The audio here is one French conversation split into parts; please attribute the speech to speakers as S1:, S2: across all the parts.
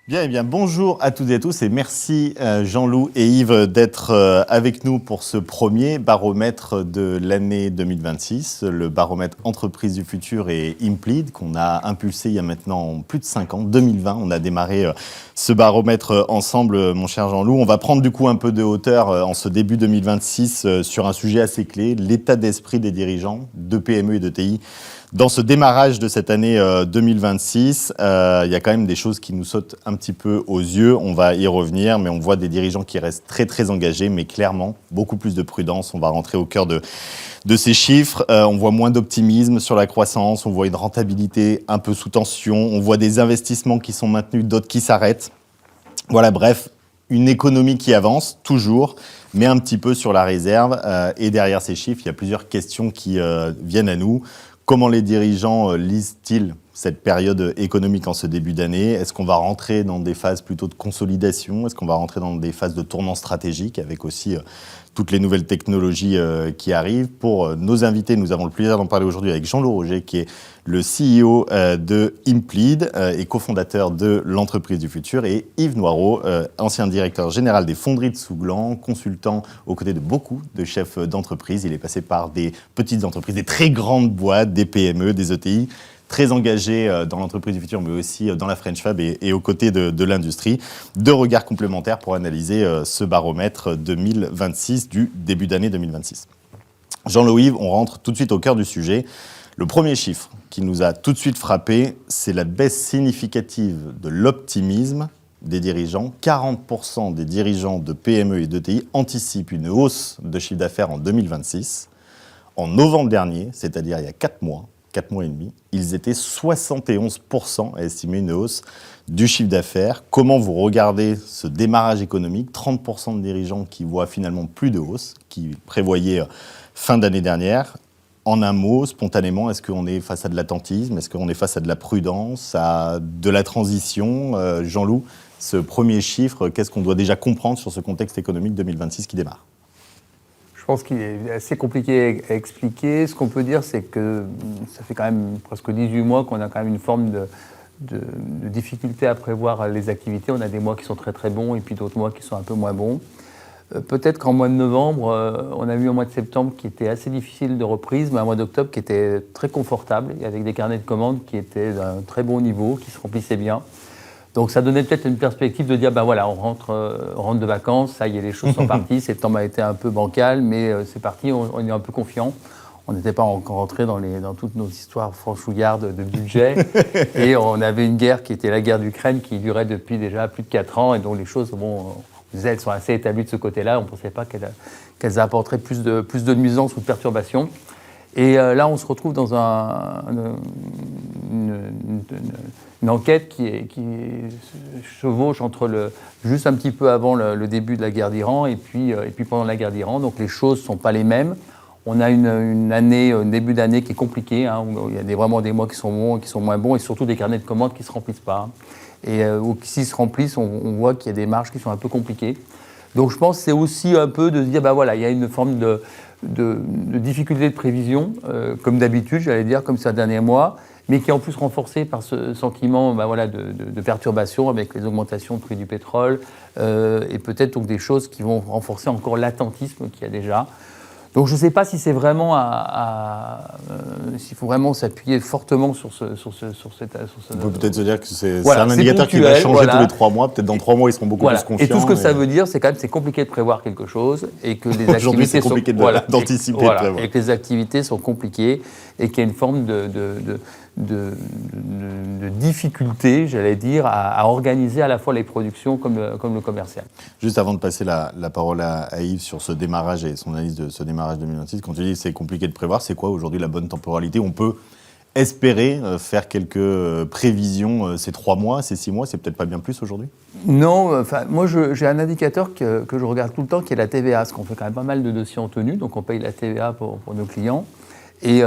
S1: Bien, eh bien, bonjour à toutes et à tous et merci Jean-Loup et Yves d'être avec nous pour ce premier baromètre de l'année 2026, le baromètre Entreprises du futur et Implead qu'on a impulsé il y a maintenant plus de 5 ans, 2020. On a démarré ce baromètre ensemble, mon cher Jean-Loup. On va prendre du coup un peu de hauteur en ce début 2026 sur un sujet assez clé, l'état d'esprit des dirigeants de PME et de TI. Dans ce démarrage de cette année 2026, il y a quand même des choses qui nous sautent un petit peu aux yeux. On va y revenir, mais on voit des dirigeants qui restent très très engagés, mais clairement beaucoup plus de prudence. On va rentrer au cœur de ces chiffres. On voit moins d'optimisme sur la croissance, on voit une rentabilité un peu sous tension, on voit des investissements qui sont maintenus, d'autres qui s'arrêtent. Voilà, bref, une économie qui avance toujours, mais un petit peu sur la réserve. Et derrière ces chiffres, il y a plusieurs questions qui viennent à nous. Comment les dirigeants lisent-ils cette période économique en ce début d'année? Est-ce qu'on va rentrer dans des phases plutôt de consolidation? Est-ce qu'on va rentrer dans des phases de tournant stratégique avec aussi toutes les nouvelles technologies qui arrivent? Pour nos invités, nous avons le plaisir d'en parler aujourd'hui avec Jean-Loup Roger, qui est le CEO de Implead et cofondateur de l'entreprise du futur, et Yves Noireau, ancien directeur général des fonderies de Souglan, consultant aux côtés de beaucoup de chefs d'entreprise. Il est passé par des petites entreprises, des très grandes boîtes, des PME, des ETI, très engagé dans l'entreprise du futur, mais aussi dans la French Fab et aux côtés de l'industrie. Deux regards complémentaires pour analyser ce baromètre 2026 du début d'année 2026. Jean-Loup, Yves, on rentre tout de suite au cœur du sujet. Le premier chiffre qui nous a tout de suite frappé, c'est la baisse significative de l'optimisme des dirigeants. 40% des dirigeants de PME et d'ETI anticipent une hausse de chiffre d'affaires en 2026. En novembre dernier, c'est-à-dire il y a 4 mois et demi, ils étaient 71% à estimer une hausse du chiffre d'affaires. Comment vous regardez ce démarrage économique? 30% de dirigeants qui voient finalement plus de hausse, qui prévoyaient fin d'année dernière. En un mot, spontanément, est-ce qu'on est face à de l'attentisme? Est-ce qu'on est face à de la prudence, à de la transition? Jean-Loup, ce premier chiffre, qu'est-ce qu'on doit déjà comprendre sur ce contexte économique 2026 qui démarre?
S2: Je pense qu'il est assez compliqué à expliquer. Ce qu'on peut dire, c'est que ça fait quand même presque 18 mois qu'on a quand même une forme de difficulté à prévoir les activités. On a des mois qui sont très très bons et puis d'autres mois qui sont un peu moins bons. Peut-être qu'en mois de novembre, on a eu un mois de septembre qui était assez difficile de reprise, mais un mois d'octobre qui était très confortable, avec des carnets de commandes qui étaient d'un très bon niveau, qui se remplissaient bien. Donc ça donnait peut-être une perspective de dire, ben voilà, on rentre de vacances, ça y est, les choses sont parties, septembre a été un peu bancal, mais c'est parti, on est un peu confiant. On n'était pas encore rentré dans toutes nos histoires franchouillardes de budget. Et on avait une guerre qui était la guerre d'Ukraine, qui durait depuis déjà plus de 4 ans, et dont les choses, bon, elles sont assez établies de ce côté-là. On ne pensait pas qu'elles apporteraient plus de nuisances ou de perturbations. Et là, on se retrouve dans une enquête qui chevauche entre juste un petit peu avant le début de la guerre d'Iran et puis pendant la guerre d'Iran. Donc les choses ne sont pas les mêmes. On a un début d'année qui est compliqué, hein, où il y a vraiment des mois qui sont bons et qui sont moins bons, et surtout des carnets de commandes qui ne se remplissent pas. Et s'ils se remplissent, on voit qu'il y a des marges qui sont un peu compliquées. Donc je pense que c'est aussi un peu de se dire, ben voilà, il y a une forme de difficulté de prévision, comme d'habitude, j'allais dire, comme ces derniers mois, mais qui est en plus renforcée par ce sentiment de perturbation avec les augmentations de prix du pétrole, et peut-être donc des choses qui vont renforcer encore l'attentisme qu'il y a déjà. Donc je ne sais pas si c'est vraiment s'il faut vraiment s'appuyer fortement sur cette.
S1: On peut peut-être se dire que c'est un indicateur qui va changer tous les 3 mois. Peut-être dans 3 mois, ils seront beaucoup plus confiants.
S2: Et tout ce que ça veut dire, c'est quand même c'est compliqué de prévoir quelque chose et que les
S1: aujourd'hui, c'est
S2: activités
S1: compliqué d'anticiper, de prévoir.
S2: Et que les activités sont compliquées et qu'il y a une forme de difficulté, j'allais dire, à organiser à la fois les productions comme le commercial.
S1: Juste avant de passer la parole à Yves sur ce démarrage et son analyse de ce démarrage 2026, quand tu dis que c'est compliqué de prévoir, c'est quoi aujourd'hui la bonne temporalité? On peut espérer faire quelques prévisions ces 3 mois, ces 6 mois, c'est peut-être pas bien plus aujourd'hui?
S2: Non, moi j'ai un indicateur que je regarde tout le temps qui est la TVA, parce qu'on fait quand même pas mal de dossiers en tenue, donc on paye la TVA pour nos clients. Et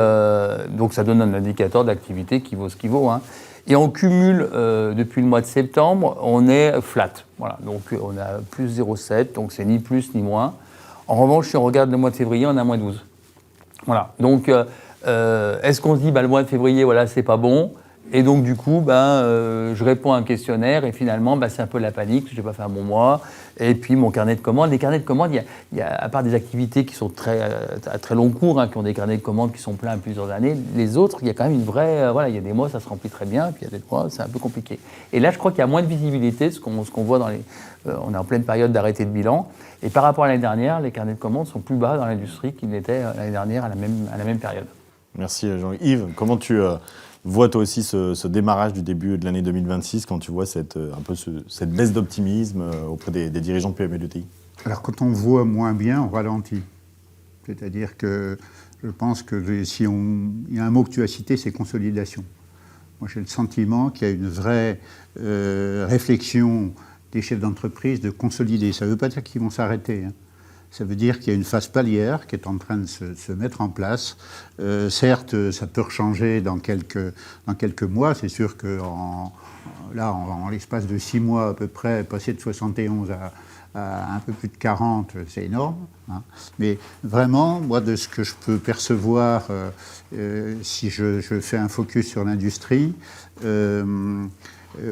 S2: donc ça donne un indicateur d'activité qui vaut ce qu'il vaut. Hein. Et on cumule, depuis le mois de septembre, on est flat. Voilà, donc on a plus 0,7, donc c'est ni plus ni moins. En revanche, si on regarde le mois de février, on a moins 12. Voilà, donc est-ce qu'on se dit, le mois de février, voilà, c'est pas bon? Et donc, du coup, je réponds à un questionnaire et finalement, c'est un peu la panique, je n'ai pas fait un bon mois. Et puis, mon carnet de commandes. Les carnets de commandes, il y a, à part des activités qui sont à très long cours, qui ont des carnets de commandes qui sont pleins à plusieurs années, les autres, il y a quand même une vraie... il y a des mois, ça se remplit très bien, puis il y a des mois, c'est un peu compliqué. Et là, je crois qu'il y a moins de visibilité, ce qu'on voit dans les... on est en pleine période d'arrêté de bilan. Et par rapport à l'année dernière, les carnets de commandes sont plus bas dans l'industrie qu'ils n'étaient l'année dernière à la même période.
S1: Merci Jean-Yves. Comment tu vois toi aussi ce démarrage du début de l'année 2026 quand tu vois cette baisse d'optimisme auprès des dirigeants de PME et d'ETI?
S3: Alors quand on voit moins bien, on ralentit. C'est-à-dire que je pense que il y a un mot que tu as cité, c'est consolidation. Moi j'ai le sentiment qu'il y a une vraie réflexion des chefs d'entreprise de consolider. Ça ne veut pas dire qu'ils vont s'arrêter. Ça veut dire qu'il y a une phase palière qui est en train de se mettre en place. Certes, ça peut changer dans quelques mois. C'est sûr qu'en l'espace de 6 mois à peu près, passer de 71 à un peu plus de 40, c'est énorme. Mais vraiment, moi, de ce que je peux percevoir, si je fais un focus sur l'industrie,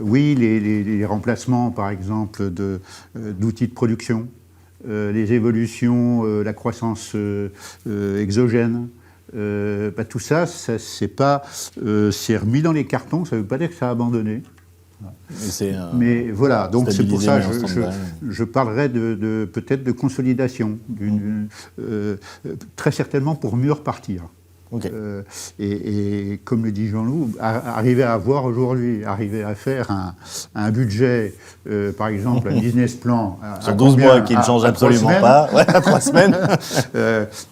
S3: oui, les remplacements, par exemple, d'outils de production, les évolutions, la croissance exogène, tout ça, c'est remis dans les cartons, ça ne veut pas dire que ça a abandonné. Mais voilà, donc c'est pour ça que je parlerai peut-être de consolidation, très certainement pour mieux repartir.
S1: Okay.
S3: Et comme le dit Jean-Loup, arriver à voir aujourd'hui, arriver à faire un budget, par exemple un business plan...
S1: Sur 12 mois qui ne change absolument pas, à 3 semaines.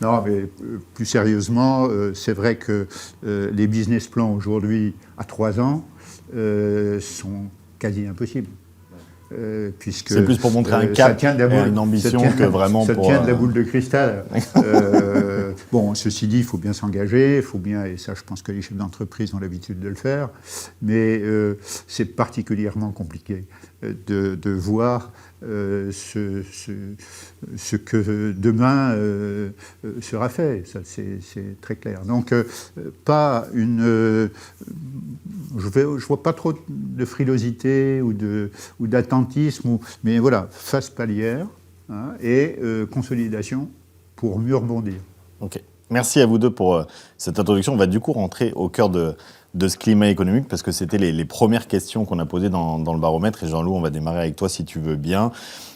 S3: Non, mais plus sérieusement, c'est vrai que les business plans aujourd'hui, à 3 ans, sont quasi impossibles. Puisque
S1: c'est plus pour montrer un cap, une ambition que vraiment
S3: ça
S1: pour...
S3: tient de la boule de cristal. Bon, ceci dit, il faut bien s'engager, et ça je pense que les chefs d'entreprise ont l'habitude de le faire, mais c'est particulièrement compliqué de voir ce que demain sera fait, ça c'est très clair. Donc pas une... je vois pas trop de frilosité ou d'attentisme, mais voilà, phase palière et consolidation pour mieux rebondir.
S1: Ok. Merci à vous deux pour cette introduction. On va du coup rentrer au cœur de ce climat économique parce que c'était les premières questions qu'on a posées dans le baromètre. Et Jean-Loup, on va démarrer avec toi si tu veux bien.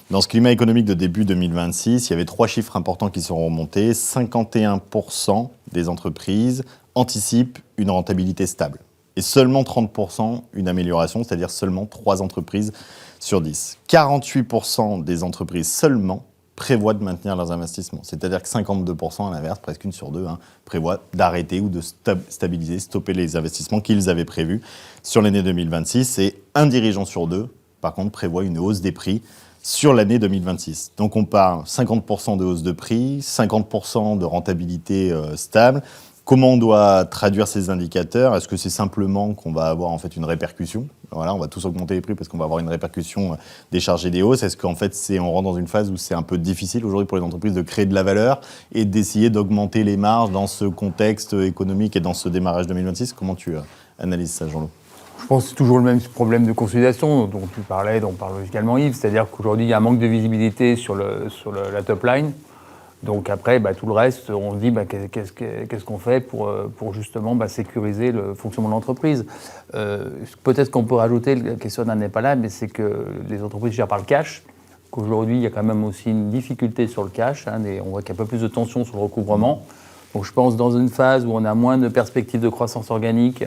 S1: Dans ce climat économique de début 2026, il y avait 3 chiffres importants qui sont remontés. 51% des entreprises anticipent une rentabilité stable. Et seulement 30% une amélioration, c'est-à-dire seulement 3 entreprises sur 10. 48% des entreprises seulement prévoient de maintenir leurs investissements. C'est-à-dire que 52%, à l'inverse, presque 1 sur 2, prévoient d'arrêter ou de stopper les investissements qu'ils avaient prévus sur l'année 2026. Et un dirigeant sur 2, par contre, prévoit une hausse des prix sur l'année 2026. Donc on parle 50% de hausse de prix, 50% de rentabilité stable. Comment on doit traduire ces indicateurs? Est-ce que c'est simplement qu'on va avoir en fait une répercussion? Voilà, on va tous augmenter les prix parce qu'on va avoir une répercussion des charges et des hausses. Est-ce qu'en fait on rentre dans une phase où c'est un peu difficile aujourd'hui pour les entreprises de créer de la valeur et d'essayer d'augmenter les marges dans ce contexte économique et dans ce démarrage 2026? Comment tu analyses ça, Jean-Loup?
S2: Je pense que c'est toujours le même problème de consolidation dont tu parlais, dont parle également Yves, c'est-à-dire qu'aujourd'hui il y a un manque de visibilité sur la top line. Donc après, tout le reste, on se dit qu'est-ce qu'on fait pour justement sécuriser le fonctionnement de l'entreprise. Peut-être qu'on peut rajouter, la question n'est pas là, mais c'est que les entreprises gèrent par le cash, qu'aujourd'hui il y a quand même aussi une difficulté sur le cash, on voit qu'il y a un peu plus de tension sur le recouvrement. Donc je pense dans une phase où on a moins de perspectives de croissance organique,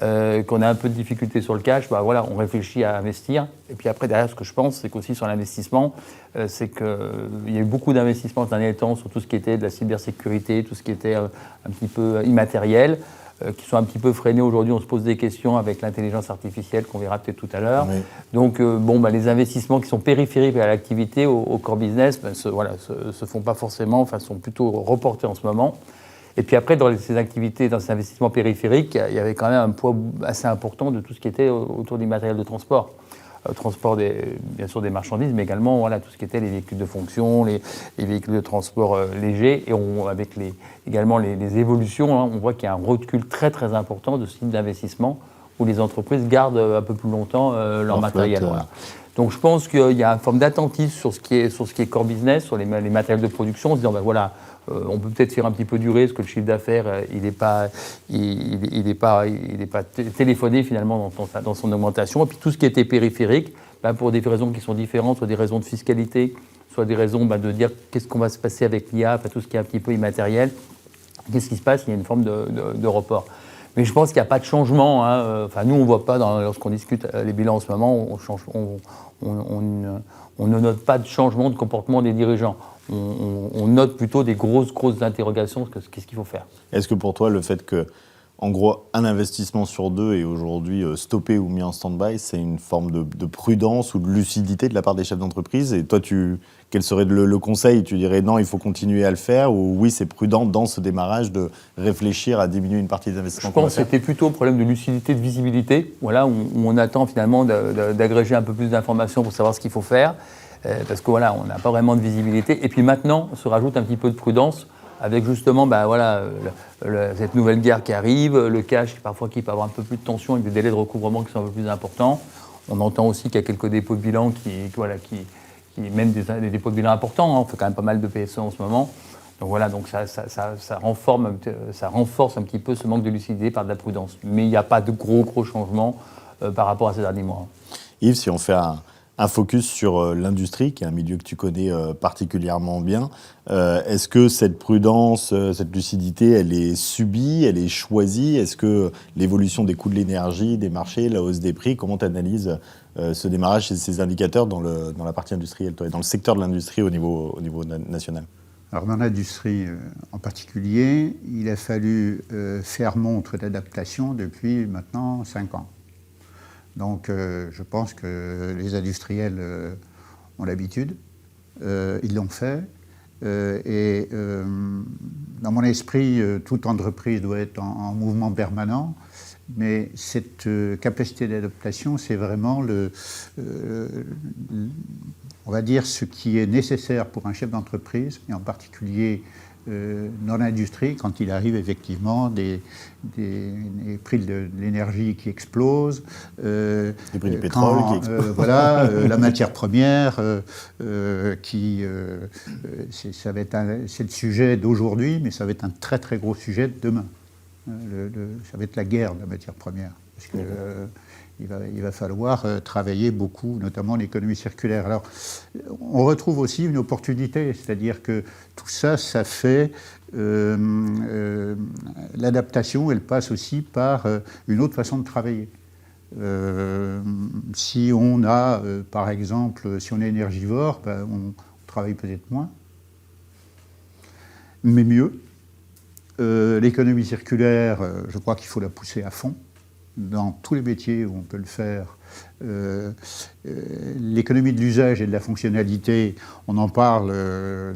S2: qu'on a un peu de difficulté sur le cash, on réfléchit à investir. Et puis après, derrière, ce que je pense, c'est qu'aussi sur l'investissement, c'est qu'il y a eu beaucoup d'investissements ces derniers temps sur tout ce qui était de la cybersécurité, tout ce qui était un petit peu immatériel, qui sont un petit peu freinés aujourd'hui. On se pose des questions avec l'intelligence artificielle qu'on verra peut-être tout à l'heure. Oui. Donc, les investissements qui sont périphériques à l'activité, au core business, se font pas forcément, sont plutôt reportés en ce moment. Et puis après, dans ces activités, dans ces investissements périphériques, il y avait quand même un poids assez important de tout ce qui était autour du matériel de transport. Transport, bien sûr, des marchandises, mais également tout ce qui était les véhicules de fonction, les véhicules de transport légers. Et également les évolutions, on voit qu'il y a un recul très très important de ce type d'investissement où les entreprises gardent un peu plus longtemps leur matériel.
S1: flotte,
S2: Voilà. Donc je pense qu'il y a une forme d'attentisme sur ce qui est core business, sur les matériels de production, en se disant voilà, on peut peut-être faire un petit peu durer, parce que le chiffre d'affaires, il n'est pas téléphoné finalement dans son augmentation. Et puis tout ce qui était périphérique, pour des raisons qui sont différentes, soit des raisons de fiscalité, soit des raisons de dire qu'est-ce qu'on va se passer avec l'IA, tout ce qui est un petit peu immatériel, qu'est-ce qui se passe, il y a une forme de report. Mais je pense qu'il n'y a pas de changement. Nous, on ne voit pas, lorsqu'on discute les bilans en ce moment, on ne note pas de changement de comportement des dirigeants. On note plutôt des grosses interrogations, qu'est-ce qu'il faut faire.
S1: Est-ce que pour toi, le fait que, en gros, un investissement sur deux est aujourd'hui stoppé ou mis en stand-by, c'est une forme de prudence ou de lucidité de la part des chefs d'entreprise? Et toi, quel serait le conseil? Tu dirais non, il faut continuer à le faire, ou oui, c'est prudent dans ce démarrage de réfléchir à diminuer une partie des investissements?
S2: Je pense que c'était plutôt un problème de lucidité, de visibilité, voilà, où on attend finalement d'agréger un peu plus d'informations pour savoir ce qu'il faut faire, parce que voilà, on n'a pas vraiment de visibilité. Et puis maintenant, on se rajoute un petit peu de prudence avec justement cette nouvelle guerre qui arrive, le cash parfois qui peut avoir un peu plus de tension, avec des délais de recouvrement qui sont un peu plus importants. On entend aussi qu'il y a quelques dépôts de bilan qui mènent des dépôts de bilan importants. On fait quand même pas mal de PSE en ce moment. Donc voilà, ça renforce un petit peu ce manque de lucidité par de la prudence. Mais il n'y a pas de gros changements par rapport à ces derniers mois.
S1: Yves, si on fait un focus sur l'industrie, qui est un milieu que tu connais particulièrement bien, est-ce que cette prudence, cette lucidité, elle est subie, elle est choisie? Est-ce que l'évolution des coûts de l'énergie, des marchés, la hausse des prix, comment tu analyses ce démarrage et ces indicateurs dans la partie industrielle, toi, et dans le secteur de l'industrie au niveau national?
S3: Alors dans l'industrie en particulier, il a fallu faire montre d'adaptation depuis maintenant 5 ans. Donc je pense que les industriels ont l'habitude, ils l'ont fait. Et dans mon esprit, toute entreprise doit être en mouvement permanent. Mais cette capacité d'adaptation, c'est vraiment on va dire, ce qui est nécessaire pour un chef d'entreprise, et en particulier dans l'industrie, quand il arrive effectivement des prix de l'énergie qui explosent,
S1: les prix du pétrole qui explosent.
S3: La matière première, ça va être c'est le sujet d'aujourd'hui, mais ça va être un très gros sujet de demain. Ça va être la guerre de la matière première, parce que il va falloir travailler beaucoup, notamment l'économie circulaire. Alors, on retrouve aussi une opportunité, c'est-à-dire que tout ça fait l'adaptation, elle passe aussi par une autre façon de travailler. Si on a, par exemple, si on est énergivore, on travaille peut-être moins, mais mieux. L'économie circulaire, je crois qu'il faut la pousser à fond. Dans tous les métiers où on peut le faire. L'économie de l'usage et de la fonctionnalité, on en parle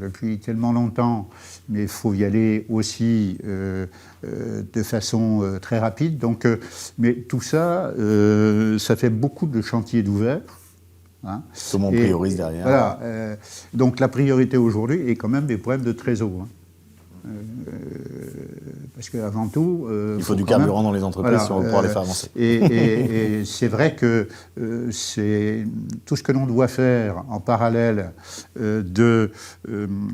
S3: depuis tellement longtemps, mais il faut y aller aussi de façon très rapide. Donc, mais tout ça, ça fait beaucoup de chantiers d'ouverts. Hein.
S1: Comment on priorise derrière?
S3: Voilà. Donc la priorité aujourd'hui est quand même des problèmes de trésor. Hein. Parce qu'avant tout...
S1: il faut du carburant dans les entreprises si on veut pouvoir les faire avancer.
S3: Et c'est vrai que c'est tout ce que l'on doit faire en parallèle de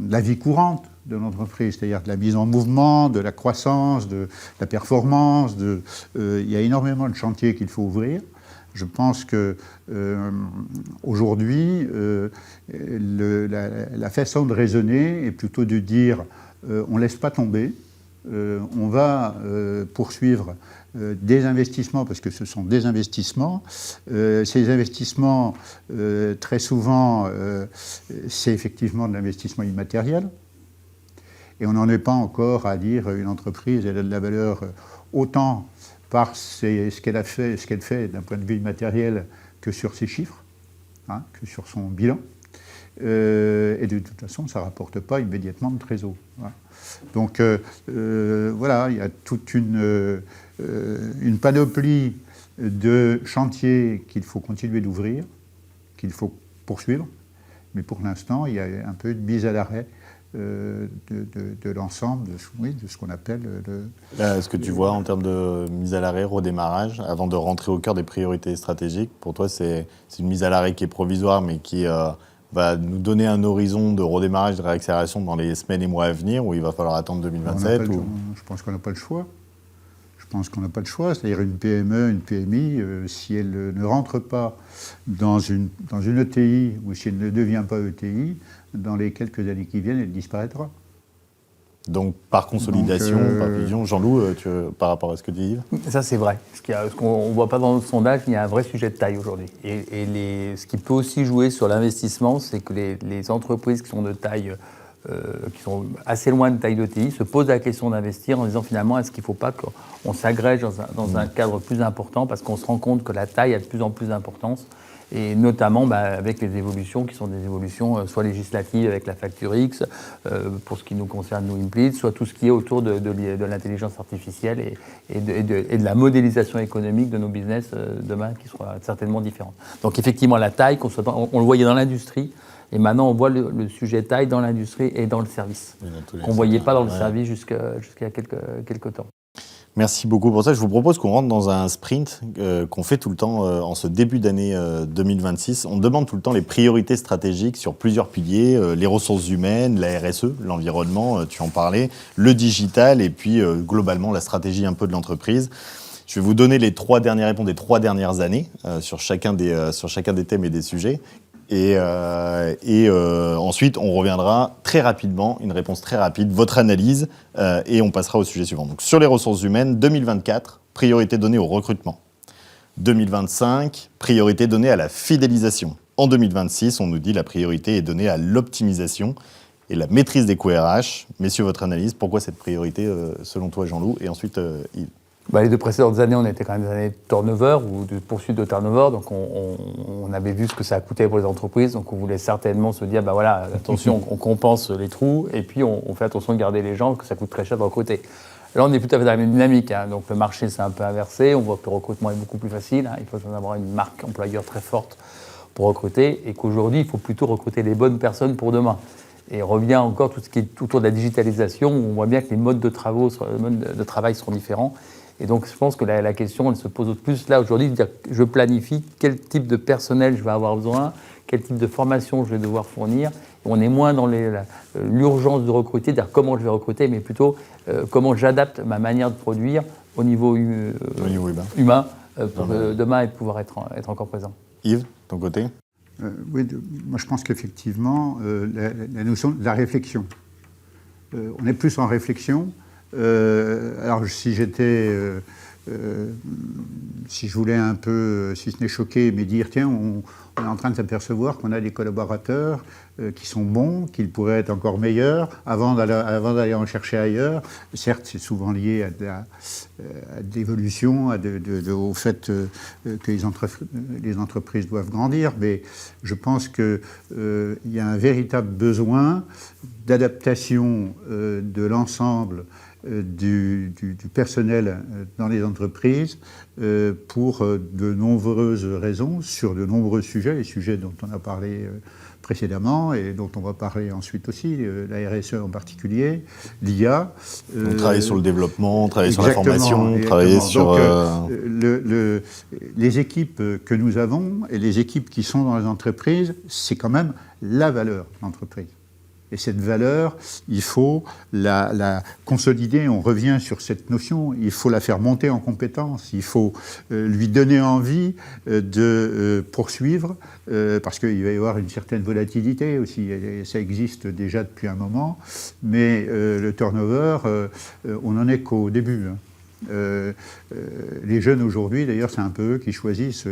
S3: la vie courante de l'entreprise, c'est-à-dire de la mise en mouvement, de la croissance, de la performance. Il y a énormément de chantiers qu'il faut ouvrir. Je pense que aujourd'hui, la façon de raisonner est plutôt de dire on ne laisse pas tomber, on va poursuivre des investissements, parce que ce sont des investissements. Ces investissements, très souvent, c'est effectivement de l'investissement immatériel. Et on n'en est pas encore à dire une entreprise, elle a de la valeur autant par ce qu'elle fait d'un point de vue immatériel que sur ses chiffres, hein, que sur son bilan. Et de toute façon, ça ne rapporte pas immédiatement de trésor. Voilà. Donc voilà, il y a toute une panoplie de chantiers qu'il faut continuer d'ouvrir, qu'il faut poursuivre, mais pour l'instant, il y a un peu de mise à l'arrêt de l'ensemble de ce qu'on appelle
S1: Est-ce que tu vois en termes de mise à l'arrêt, redémarrage, avant de rentrer au cœur des priorités stratégiques, pour toi c'est une mise à l'arrêt qui est provisoire mais qui va nous donner un horizon de redémarrage, de réaccélération dans les semaines et mois à venir, ou il va falloir attendre 2027
S3: Je pense qu'on n'a pas le choix. C'est-à-dire une PME, une PMI, si elle ne rentre pas dans une ETI ou si elle ne devient pas ETI, dans les quelques années qui viennent, elle disparaîtra.
S1: Donc par consolidation, par vision. Jean-Loup, par rapport à ce que dit Yves?
S2: Ça c'est vrai. Ce qu'on ne voit pas dans notre sondage, il y a un vrai sujet de taille aujourd'hui. Et ce qui peut aussi jouer sur l'investissement, c'est que les entreprises qui sont de taille qui sont assez loin de taille d'ETI, se posent la question d'investir en disant finalement est-ce qu'il ne faut pas qu'on s'agrège dans un cadre plus important parce qu'on se rend compte que la taille a de plus en plus d'importance et notamment avec les évolutions qui sont des évolutions soit législatives avec la facture X pour ce qui nous concerne nous Impleed, soit tout ce qui est autour de l'intelligence artificielle et de la modélisation économique de nos business demain qui sera certainement différente. Donc effectivement la taille, on le voyait dans l'industrie. Et maintenant, on voit le sujet taille dans l'industrie et dans le service, qu'on ne voyait pas dans le service jusqu'à quelques temps.
S1: Merci beaucoup pour ça. Je vous propose qu'on rentre dans un sprint qu'on fait tout le temps en ce début d'année 2026. On demande tout le temps les priorités stratégiques sur plusieurs piliers, les ressources humaines, la RSE, l'environnement, tu en parlais, le digital et puis globalement la stratégie un peu de l'entreprise. Je vais vous donner les 3 dernières réponses des 3 dernières années sur chacun des thèmes et des sujets. Et ensuite, on reviendra très rapidement, une réponse très rapide, votre analyse, et on passera au sujet suivant. Donc, sur les ressources humaines, 2024, priorité donnée au recrutement. 2025, priorité donnée à la fidélisation. En 2026, on nous dit la priorité est donnée à l'optimisation et la maîtrise des coûts RH. Messieurs, votre analyse, pourquoi cette priorité, selon toi, Jean-Loup, et ensuite Yves?
S2: Les 2 précédentes années, on était quand même des années de turnover ou de poursuite de turnover. Donc, on avait vu ce que ça coûtait pour les entreprises. Donc, on voulait certainement se dire, attention, on compense les trous et puis on fait attention de garder les gens, parce que ça coûte très cher de recruter. Là, on est tout à fait dans la même dynamique. Donc, le marché s'est un peu inversé. On voit que le recrutement est beaucoup plus facile. Il faut avoir une marque employeur très forte pour recruter et qu'aujourd'hui, il faut plutôt recruter les bonnes personnes pour demain. Et revient encore tout ce qui est autour de la digitalisation. Où on voit bien que les modes de travail seront différents. Et donc, je pense que la question, elle se pose plus là aujourd'hui, de dire je planifie quel type de personnel je vais avoir besoin, quel type de formation je vais devoir fournir. Et on est moins dans l'urgence de recruter, dire comment je vais recruter, mais plutôt comment j'adapte ma manière de produire au niveau humain pour demain pouvoir être encore présent.
S1: Yves, ton côté?
S3: Oui, moi je pense qu'effectivement, la notion de la réflexion. On est plus en réflexion. Alors si je voulais un peu, si ce n'est choquer, mais dire tiens, on est en train de s'apercevoir qu'on a des collaborateurs qui sont bons, qu'ils pourraient être encore meilleurs avant d'aller en chercher ailleurs. Certes, c'est souvent lié à de l'évolution, au fait que les entreprises doivent grandir, mais je pense qu'il y a un véritable besoin d'adaptation de l'ensemble du personnel dans les entreprises pour de nombreuses raisons, sur de nombreux sujets, les sujets dont on a parlé précédemment et dont on va parler ensuite aussi, la RSE en particulier, l'IA.
S1: Travailler sur le développement, travailler sur la formation, travailler sur...
S3: Donc, les équipes que nous avons et les équipes qui sont dans les entreprises, c'est quand même la valeur de l'entreprise. Et cette valeur, il faut la consolider. On revient sur cette notion. Il faut la faire monter en compétence. Il faut lui donner envie de poursuivre, parce qu'il va y avoir une certaine volatilité aussi. Et ça existe déjà depuis un moment. Mais le turnover, on n'en est qu'au début. Les jeunes aujourd'hui, d'ailleurs, c'est un peu eux qui choisissent.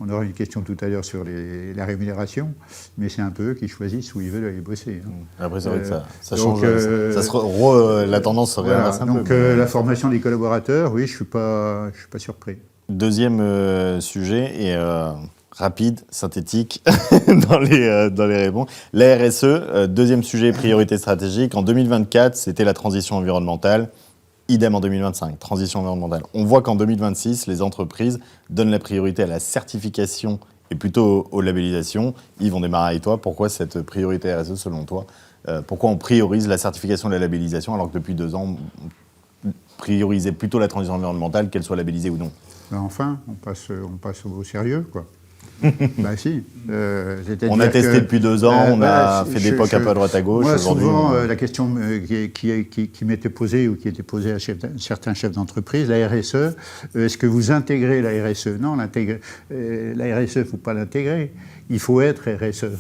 S3: On aura une question tout à l'heure sur la rémunération, mais c'est un peu eux qui choisissent où ils veulent aller bosser.
S1: Après, c'est vrai que ça change. La tendance se réinverse un peu.
S3: Donc, la formation des collaborateurs, oui, je suis pas surpris.
S1: Deuxième sujet, et rapide, synthétique dans les réponses. La RSE, deuxième sujet, priorité stratégique. En 2024, c'était la transition environnementale. Idem en 2025, transition environnementale. On voit qu'en 2026, les entreprises donnent la priorité à la certification et plutôt aux labellisations. Yves, on démarre avec toi. Pourquoi cette priorité RSE selon toi ? Pourquoi on priorise la certification et la labellisation alors que depuis 2 ans, on priorisait plutôt la transition environnementale, qu'elle soit labellisée ou non ?
S3: Ben enfin, on passe au sérieux, quoi. Ben si.
S1: On a testé depuis 2 ans, on a fait des POC un peu à droite à gauche.
S3: Moi,
S1: aujourd'hui,
S3: souvent, la question qui m'était posée ou qui était posée à certains chefs d'entreprise, la RSE, est-ce que vous intégrez la RSE ? Non, la RSE, il ne faut pas l'intégrer. Il faut être RSE.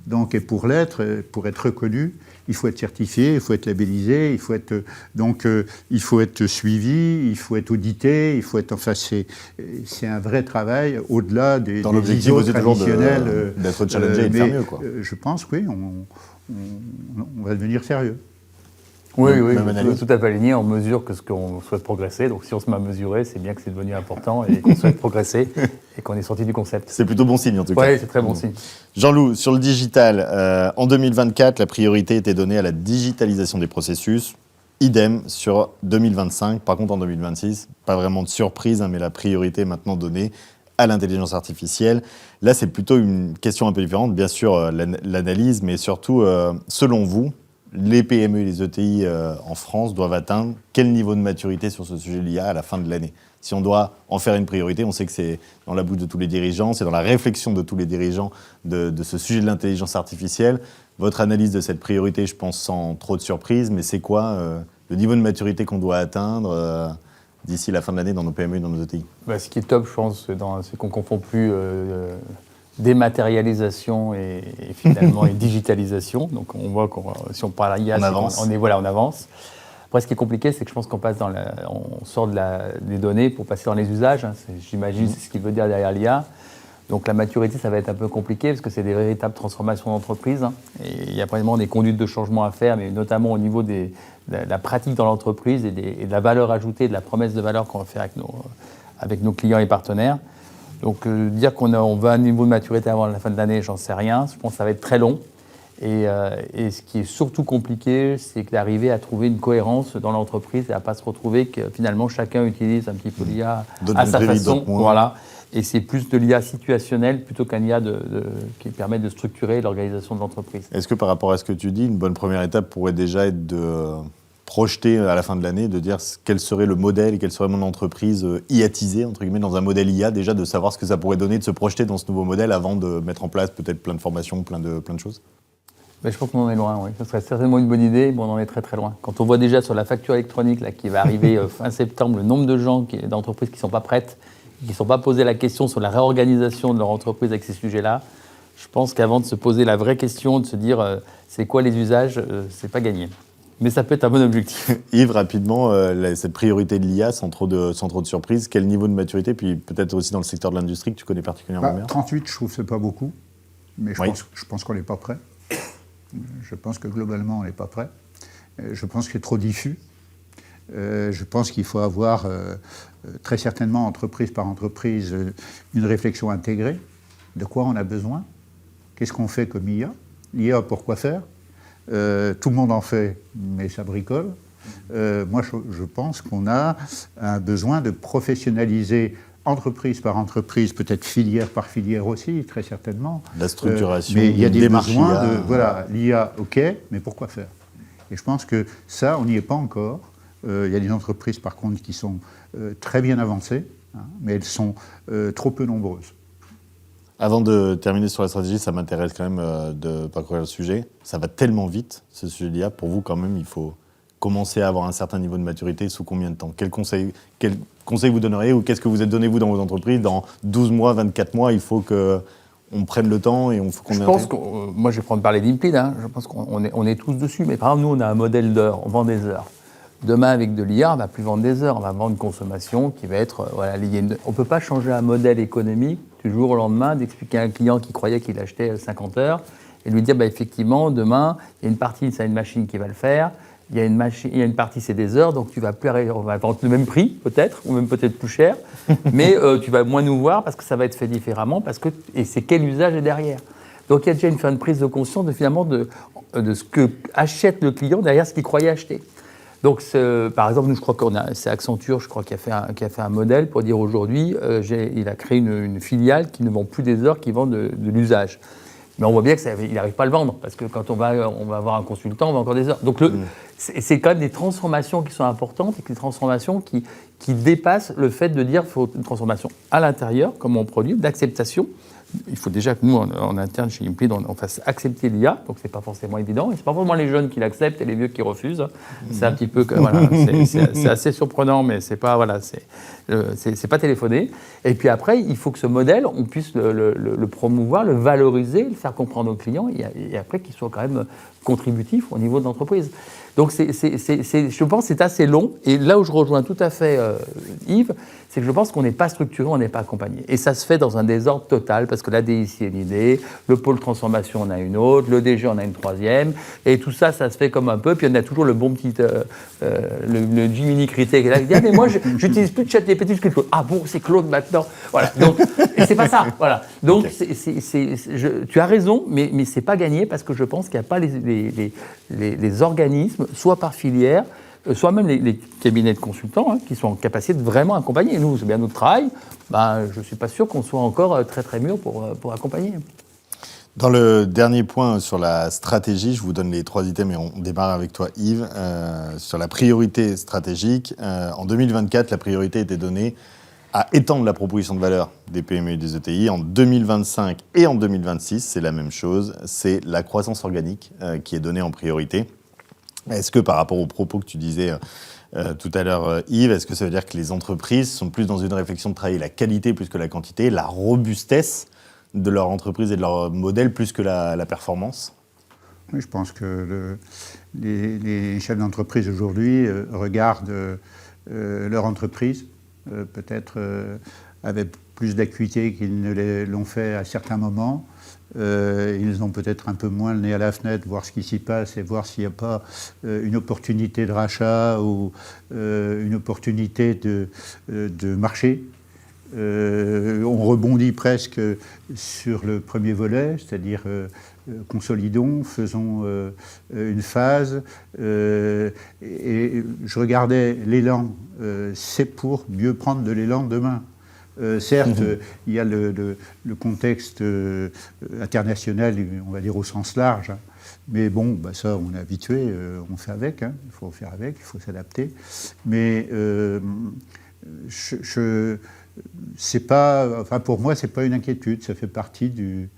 S3: Donc, et pour l'être, pour être reconnu, il faut être certifié, il faut être labellisé, il faut être suivi, il faut être audité, il faut être. Enfin, c'est un vrai travail au-delà des
S1: l'objectif
S3: traditionnels.
S1: D'être challengé et de faire mieux, quoi.
S3: Je pense, oui, on va devenir sérieux.
S2: Oui, tout à fait aligné. On mesure que ce qu'on souhaite progresser. Donc, si on se met à mesurer, c'est bien que c'est devenu important et qu'on souhaite progresser et qu'on est sorti du concept.
S1: C'est plutôt bon signe, en tout cas.
S2: Oui, c'est très bon signe.
S1: Jean-Loup, sur le digital, en 2024, la priorité était donnée à la digitalisation des processus. Idem sur 2025. Par contre, en 2026, pas vraiment de surprise, mais la priorité est maintenant donnée à l'intelligence artificielle. Là, c'est plutôt une question un peu différente. Bien sûr, l'analyse, mais surtout, selon vous, les PME et les ETI en France doivent atteindre quel niveau de maturité sur ce sujet de l'IA à la fin de l'année ? Si on doit en faire une priorité, on sait que c'est dans la bouche de tous les dirigeants, c'est dans la réflexion de tous les dirigeants de ce sujet de l'intelligence artificielle. Votre analyse de cette priorité, je pense sans trop de surprise, mais c'est quoi le niveau de maturité qu'on doit atteindre d'ici la fin de l'année dans nos PME et dans nos ETI ?
S2: Ce qui est top, je pense, c'est qu'on ne confond plus dématérialisation et finalement et digitalisation. Donc on voit que si on parle IA, on avance. Après, ce qui est compliqué, c'est que je pense qu'on on sort des données pour passer dans les usages. J'imagine c'est ce qu'il veut dire derrière l'IA. Donc la maturité, ça va être un peu compliqué parce que c'est des véritables transformations d'entreprise. Et il y a vraiment des conduites de changement à faire, mais notamment au niveau de la pratique dans l'entreprise et de la valeur ajoutée, de la promesse de valeur qu'on va faire avec nos clients et partenaires. Donc dire qu'on va à un niveau de maturité avant la fin de l'année, j'en sais rien. Je pense que ça va être très long. Et ce qui est surtout compliqué, c'est d'arriver à trouver une cohérence dans l'entreprise et à ne pas se retrouver que finalement chacun utilise un petit peu l'IA à sa façon. Voilà. Et c'est plus de l'IA situationnelle plutôt qu'un IA qui permet de structurer l'organisation de l'entreprise.
S1: Est-ce que par rapport à ce que tu dis, une bonne première étape pourrait déjà être de projeter à la fin de l'année, de dire quel serait le modèle et quelle serait mon entreprise IAtisée, entre guillemets, dans un modèle IA, déjà de savoir ce que ça pourrait donner, de se projeter dans ce nouveau modèle avant de mettre en place peut-être plein de formations, plein de choses ?
S2: Je pense qu'on en est loin, oui. Ce serait certainement une bonne idée, mais on en est très très loin. Quand on voit déjà sur la facture électronique là, qui va arriver fin septembre, le nombre de gens d'entreprises qui ne sont pas prêtes, qui ne sont pas posées la question sur la réorganisation de leur entreprise avec ces sujets-là, je pense qu'avant de se poser la vraie question, de se dire c'est quoi les usages, c'est pas gagné. Mais ça peut être un bon objectif.
S1: Yves, rapidement, cette priorité de l'IA, sans trop de surprise, quel niveau de maturité, puis peut-être aussi dans le secteur de l'industrie que tu connais particulièrement bien ?
S3: 38, je trouve que ce n'est pas beaucoup, mais je pense qu'on n'est pas prêt. Je pense que globalement, on n'est pas prêt. Je pense que c'est trop diffus. Je pense qu'il faut avoir très certainement, entreprise par entreprise, une réflexion intégrée. De quoi on a besoin ? Qu'est-ce qu'on fait comme IA ? L'IA, pourquoi faire ? Tout le monde en fait, mais ça bricole. Moi, je pense qu'on a un besoin de professionnaliser entreprise par entreprise, peut-être filière par filière aussi, très certainement.
S1: La structuration,
S3: mais il y a des besoins
S1: IA.
S3: Voilà, l'IA, ok, mais pourquoi faire ? Et je pense que ça, on n'y est pas encore. Il y a des entreprises, par contre, qui sont très bien avancées, mais elles sont trop peu nombreuses.
S1: Avant de terminer sur la stratégie, ça m'intéresse quand même de parcourir le sujet. Ça va tellement vite, ce sujet d'IA. Pour vous, quand même, il faut commencer à avoir un certain niveau de maturité. Sous combien de temps ? Quel conseil vous donneriez ou qu'est-ce que vous êtes donné, vous, dans vos entreprises ? Dans 12 mois, 24 mois, il faut qu'on prenne le temps et qu'on
S2: Je pense que, moi, je vais parler d'Implid. Je pense qu'on est tous dessus. Mais par exemple, nous, on a un modèle d'heures. On vend des heures. Demain, avec de l'IA, on ne va plus vendre des heures. On va vendre une consommation qui va être liée. On ne peut pas changer un modèle économique du jour au lendemain, d'expliquer à un client qui croyait qu'il achetait 50 heures et lui dire effectivement, demain, il y a une partie, c'est une machine qui va le faire. Il y a une partie, c'est des heures, donc tu vas plus on va vendre le même prix, peut-être, ou même peut-être plus cher, mais tu vas moins nous voir parce que ça va être fait différemment, et c'est quel usage est derrière. Donc il y a déjà une prise de conscience finalement de ce que achète le client derrière ce qu'il croyait acheter. Donc, par exemple, nous, je crois c'est Accenture, je crois, qui a fait un modèle pour dire aujourd'hui, il a créé une filiale qui ne vend plus des heures, qui vend de l'usage. Mais on voit bien qu'il n'arrive pas à le vendre, parce que quand on va voir un consultant, on va encore des heures. Donc, c'est quand même des transformations qui sont importantes, et des transformations qui dépassent le fait de dire qu'il faut une transformation à l'intérieur, comme on produit, d'acceptation. Il faut déjà que nous, en interne, chez Implid, on fasse accepter l'IA, donc c'est pas forcément évident, et c'est pas forcément les jeunes qui l'acceptent et les vieux qui refusent. C'est un petit peu, voilà, c'est assez surprenant, mais c'est pas, voilà, c'est pas téléphoné. Et puis après, il faut que ce modèle, on puisse le promouvoir, le valoriser, le faire comprendre aux clients, et après qu'il soit quand même contributif au niveau de l'entreprise. Donc je pense que c'est assez long, et là où je rejoins tout à fait Yves, c'est que je pense qu'on n'est pas structuré, on n'est pas accompagné. Et ça se fait dans un désordre total, parce que la DIC est l'idée, le pôle transformation en a une autre, le DG en a une troisième, et tout ça, ça se fait comme un peu, puis on a toujours le bon petit, le Jiminy Critique, qui dit « Ah, mais moi, j'utilise plus de ChatGPT, j'utilise Claude. » Ah bon, c'est Claude maintenant. Voilà. Donc, et c'est pas ça. Voilà. Donc, okay. Tu as raison, mais c'est pas gagné, parce que je pense qu'il n'y a pas les organismes, soit par filière, soit même les cabinets de consultants qui sont en capacité de vraiment accompagner. Et nous, c'est bien notre travail. Je ne suis pas sûr qu'on soit encore très très mûr pour accompagner.
S1: Dans le dernier point sur la stratégie, je vous donne les 3 items et on démarre avec toi Yves. Sur la priorité stratégique, en 2024, la priorité était donnée à étendre la proposition de valeur des PME et des ETI. En 2025 et en 2026, c'est la même chose. C'est la croissance organique qui est donnée en priorité. Est-ce que par rapport aux propos que tu disais tout à l'heure, Yves, est-ce que ça veut dire que les entreprises sont plus dans une réflexion de travailler la qualité plus que la quantité, la robustesse de leur entreprise et de leur modèle plus que la performance ?
S3: Oui, je pense que les chefs d'entreprise aujourd'hui regardent leur entreprise peut-être avec plus d'acuité qu'ils ne l'ont fait à certains moments. Ils ont peut-être un peu moins le nez à la fenêtre, voir ce qui s'y passe et voir s'il n'y a pas une opportunité de rachat ou une opportunité de marché. On rebondit presque sur le premier volet, c'est-à-dire consolidons, faisons une phase. Et je regardais l'élan, c'est pour mieux prendre de l'élan demain. Certes, il y a le contexte international, on va dire au sens large, mais bon, ça on est habitué, on fait avec, il faut faire avec, il faut s'adapter. Mais c'est pas, pour moi, c'est pas une inquiétude, ça fait partie de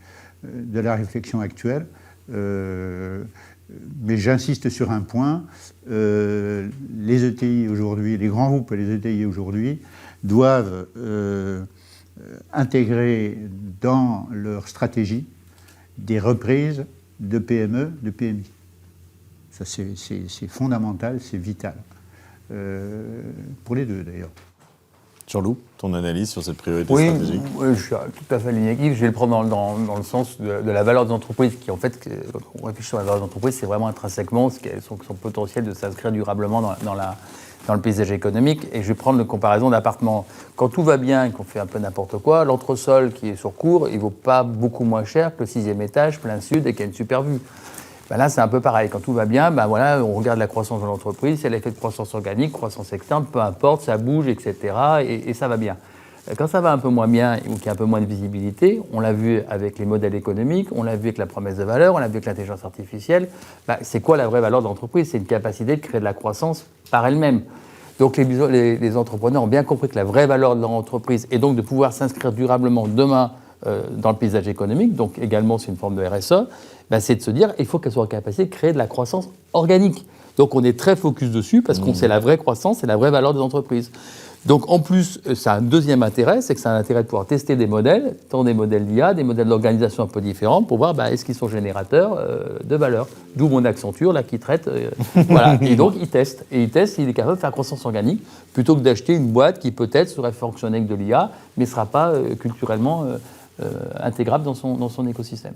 S3: la réflexion actuelle. Mais j'insiste sur un point, les ETI aujourd'hui, les grands groupes et les ETI aujourd'hui, doivent intégrer dans leur stratégie des reprises de PME, de PMI. Ça, c'est fondamental, c'est vital. Pour les deux, d'ailleurs.
S1: Jean-Loup, ton analyse sur cette priorité stratégique ?
S2: Oui, je suis tout à fait aligné avec Yves. Je vais le prendre dans le sens de la valeur des entreprises, qui en fait, quand on réfléchit sur la valeur des entreprises, c'est vraiment intrinsèquement son potentiel de s'inscrire durablement dans le paysage économique. Et je vais prendre la comparaison d'appartements. Quand tout va bien et qu'on fait un peu n'importe quoi, l'entresol qui est sur cour, il ne vaut pas beaucoup moins cher que le 6e étage, plein sud, et qui a une super vue. Là, c'est un peu pareil. Quand tout va bien, voilà, on regarde la croissance de l'entreprise, si elle a effet de croissance organique, croissance externe, peu importe, ça bouge, etc. Et ça va bien. Quand ça va un peu moins bien ou qu'il y a un peu moins de visibilité, on l'a vu avec les modèles économiques, on l'a vu avec la promesse de valeur, on l'a vu avec l'intelligence artificielle. C'est quoi la vraie valeur de l'entreprise ? C'est une capacité de créer de la croissance par elle-même. Donc les entrepreneurs ont bien compris que la vraie valeur de leur entreprise est donc de pouvoir s'inscrire durablement demain dans le paysage économique, donc également c'est une forme de RSE, c'est de se dire il faut qu'elle soit en capacité de créer de la croissance organique. Donc on est très focus dessus parce qu'on sait la vraie croissance et la vraie valeur des entreprises. Donc en plus, ça a un deuxième intérêt, c'est que ça a l'intérêt de pouvoir tester des modèles, tant des modèles d'IA, des modèles d'organisation un peu différents, pour voir est-ce qu'ils sont générateurs de valeur. D'où mon Accenture, là, qui traite. Voilà. Et donc, il teste. Et il teste s'il est capable de faire croissance organique, plutôt que d'acheter une boîte qui peut-être serait fonctionner avec de l'IA, mais ne sera pas culturellement intégrable dans son écosystème.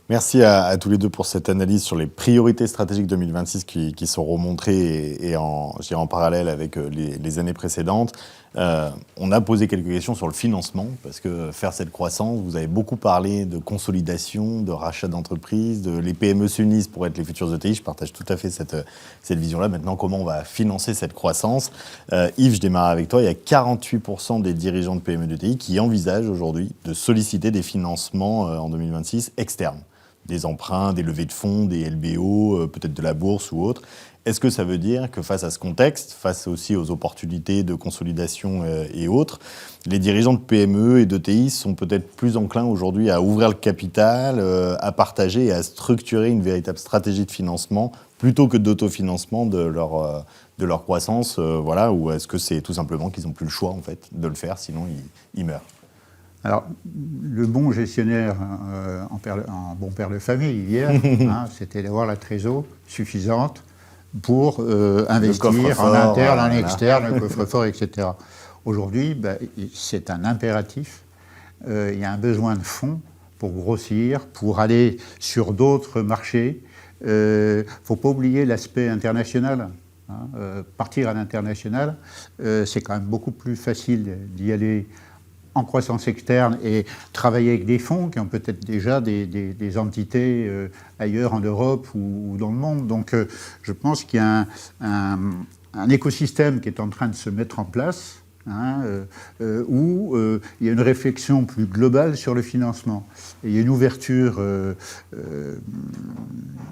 S1: Merci à tous les deux pour cette analyse sur les priorités stratégiques 2026 qui sont remontrées et je dirais en parallèle avec les années précédentes. On a posé quelques questions sur le financement, parce que faire cette croissance, vous avez beaucoup parlé de consolidation, de rachat d'entreprises, les PME s'unissent pour être les futurs ETI. Je partage tout à fait cette vision-là. Maintenant, comment on va financer cette croissance ? Yves, je démarre avec toi. Il y a 48% des dirigeants de PME d'ETI qui envisagent aujourd'hui de solliciter des financements en 2026 externes. Des emprunts, des levées de fonds, des LBO, peut-être de la bourse ou autre. Est-ce que ça veut dire que face à ce contexte, face aussi aux opportunités de consolidation et autres, les dirigeants de PME et d'ETI sont peut-être plus enclins aujourd'hui à ouvrir le capital, à partager et à structurer une véritable stratégie de financement plutôt que d'autofinancement de leur croissance, voilà, ou est-ce que c'est tout simplement qu'ils n'ont plus le choix en fait de le faire, sinon ils meurent?
S3: Alors, le bon gestionnaire en bon père de famille, hier, c'était d'avoir la trésor suffisante pour investir en interne, en externe, le coffre-fort, etc. Aujourd'hui, c'est un impératif. Il y a un besoin de fonds pour grossir, pour aller sur d'autres marchés. Il ne faut pas oublier l'aspect international. Partir à l'international, c'est quand même beaucoup plus facile d'y aller en croissance externe et travailler avec des fonds qui ont peut-être déjà des entités ailleurs en Europe ou dans le monde. Donc je pense qu'il y a un écosystème qui est en train de se mettre en place, où il y a une réflexion plus globale sur le financement. Et il y a une ouverture,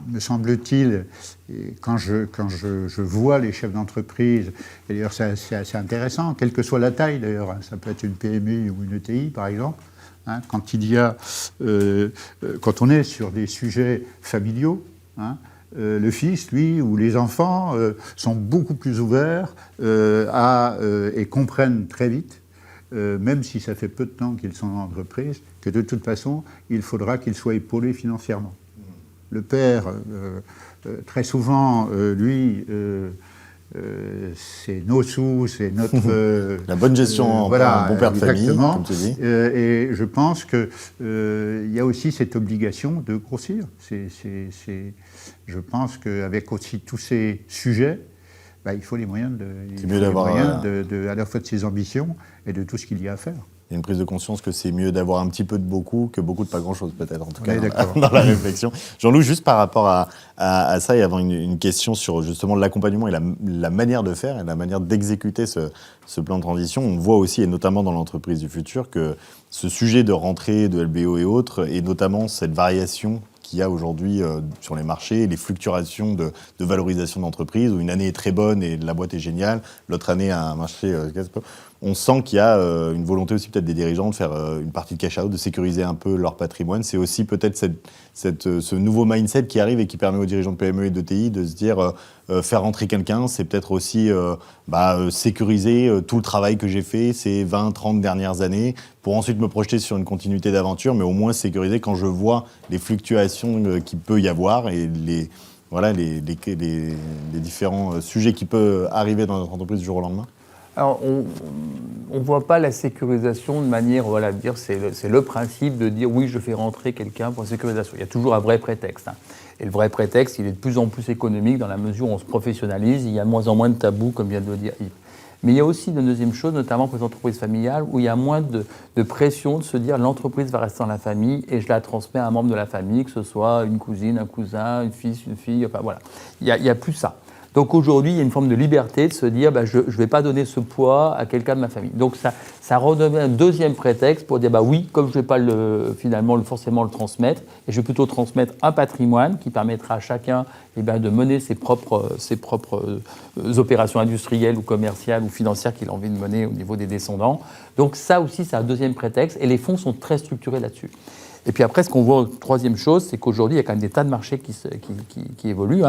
S3: me semble-t-il, et quand je vois les chefs d'entreprise, et d'ailleurs c'est assez intéressant, quelle que soit la taille d'ailleurs, ça peut être une PME ou une ETI par exemple, quand on est sur des sujets familiaux, le fils, lui, ou les enfants sont beaucoup plus ouverts et comprennent très vite, même si ça fait peu de temps qu'ils sont en entreprise, que de toute façon, il faudra qu'ils soient épaulés financièrement. Le père, très souvent, lui, c'est nos sous, c'est notre...
S1: la bonne gestion,
S3: voilà,
S1: un bon père de famille, comme tu dis.
S3: Et je pense qu'il y a aussi cette obligation de grossir. Je pense qu'avec aussi tous ces sujets, il faut les moyens, à la fois de ses ambitions et de tout ce qu'il y a à faire.
S1: Il y a une prise de conscience que c'est mieux d'avoir un petit peu de beaucoup que beaucoup de pas grand-chose, peut-être, en tout cas, dans la réflexion. Jean-Loup, juste par rapport à ça et avant une question sur justement l'accompagnement et la manière de faire et la manière d'exécuter ce plan de transition, on voit aussi, et notamment dans l'entreprise du futur, que ce sujet de rentrée, de LBO et autres, et notamment cette variation qu'il y a aujourd'hui sur les marchés, les fluctuations de valorisation d'entreprise, où une année est très bonne et la boîte est géniale, l'autre année a un marché... on sent qu'il y a une volonté aussi peut-être des dirigeants de faire une partie de cash-out, de sécuriser un peu leur patrimoine. C'est aussi peut-être ce nouveau mindset qui arrive et qui permet aux dirigeants de PME et d'ETI de se dire faire rentrer quelqu'un, c'est peut-être aussi sécuriser tout le travail que j'ai fait ces 20-30 dernières années pour ensuite me projeter sur une continuité d'aventure, mais au moins sécuriser quand je vois les fluctuations qu'il peut y avoir et les différents sujets qui peuvent arriver dans notre entreprise du jour au lendemain.
S2: Alors, on ne voit pas la sécurisation de manière, de dire, c'est le principe de dire oui, je fais rentrer quelqu'un pour la sécurisation. Il y a toujours un vrai prétexte. Et le vrai prétexte, il est de plus en plus économique dans la mesure où on se professionnalise, il y a de moins en moins de tabous, comme vient de le dire Yves. Mais il y a aussi une deuxième chose, notamment pour les entreprises familiales, où il y a moins de pression de se dire l'entreprise va rester dans la famille et je la transmets à un membre de la famille, que ce soit une cousine, un cousin, une fille, enfin voilà. Il y a plus ça. Donc aujourd'hui, il y a une forme de liberté de se dire je ne vais pas donner ce poids à quelqu'un de ma famille. Donc ça redevient un deuxième prétexte pour dire oui, comme je ne vais pas forcément le transmettre, et je vais plutôt transmettre un patrimoine qui permettra à chacun de mener ses propres opérations industrielles ou commerciales ou financières qu'il a envie de mener au niveau des descendants. Donc ça aussi, c'est un deuxième prétexte, et les fonds sont très structurés là-dessus. Et puis après, ce qu'on voit, troisième chose, c'est qu'aujourd'hui, il y a quand même des tas de marchés qui évoluent.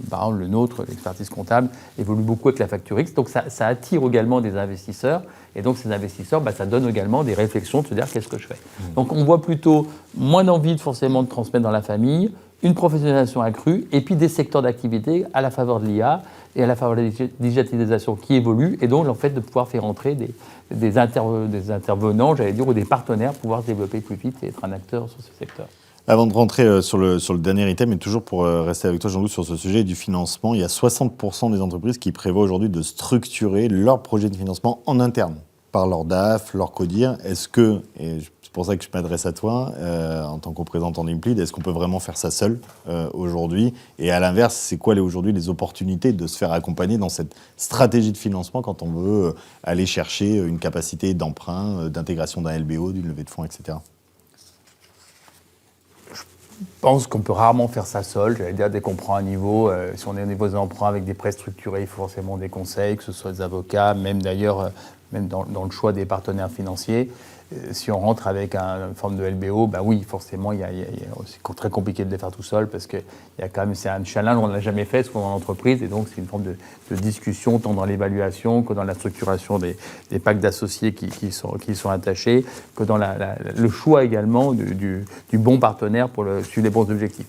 S2: Par exemple, le nôtre, l'expertise comptable, évolue beaucoup avec la Facture X. Donc ça attire également des investisseurs. Et donc ces investisseurs, ça donne également des réflexions de se dire qu'est-ce que je fais. Donc on voit plutôt moins d'envie forcément de transmettre dans la famille, une professionnalisation accrue, et puis des secteurs d'activité à la faveur de l'IA et à la faveur de la digitalisation qui évoluent, et donc le fait de pouvoir faire entrer des intervenants, ou des partenaires, pouvoir se développer plus vite et être un acteur sur ce secteur.
S1: Avant de rentrer sur le dernier item, et toujours pour rester avec toi, Jean-Loup, sur ce sujet du financement, il y a 60% des entreprises qui prévoient aujourd'hui de structurer leur projet de financement en interne, par leur DAF, leur CODIR. Est-ce que, et c'est pour ça que je m'adresse à toi, en tant que représentant d'Implid, est-ce qu'on peut vraiment faire ça seul aujourd'hui? Et à l'inverse, c'est quoi aujourd'hui les opportunités de se faire accompagner dans cette stratégie de financement quand on veut aller chercher une capacité d'emprunt, d'intégration d'un LBO, d'une levée de fonds, etc.?
S2: Je pense qu'on peut rarement faire ça seul. J'allais dire, dès qu'on prend un niveau, si on est au niveau des emprunts avec des prêts structurés, il faut forcément des conseils, que ce soit des avocats, même d'ailleurs, même dans le choix des partenaires financiers. Si on rentre avec une forme de LBO, bah oui, forcément, c'est très compliqué de les faire tout seul parce que c'est un challenge, on ne l'a jamais fait, ce qu'on est en entreprise, et donc c'est une forme de discussion tant dans l'évaluation que dans la structuration des packs d'associés qui sont attachés, que dans le choix également du bon partenaire pour suivre les bons objectifs.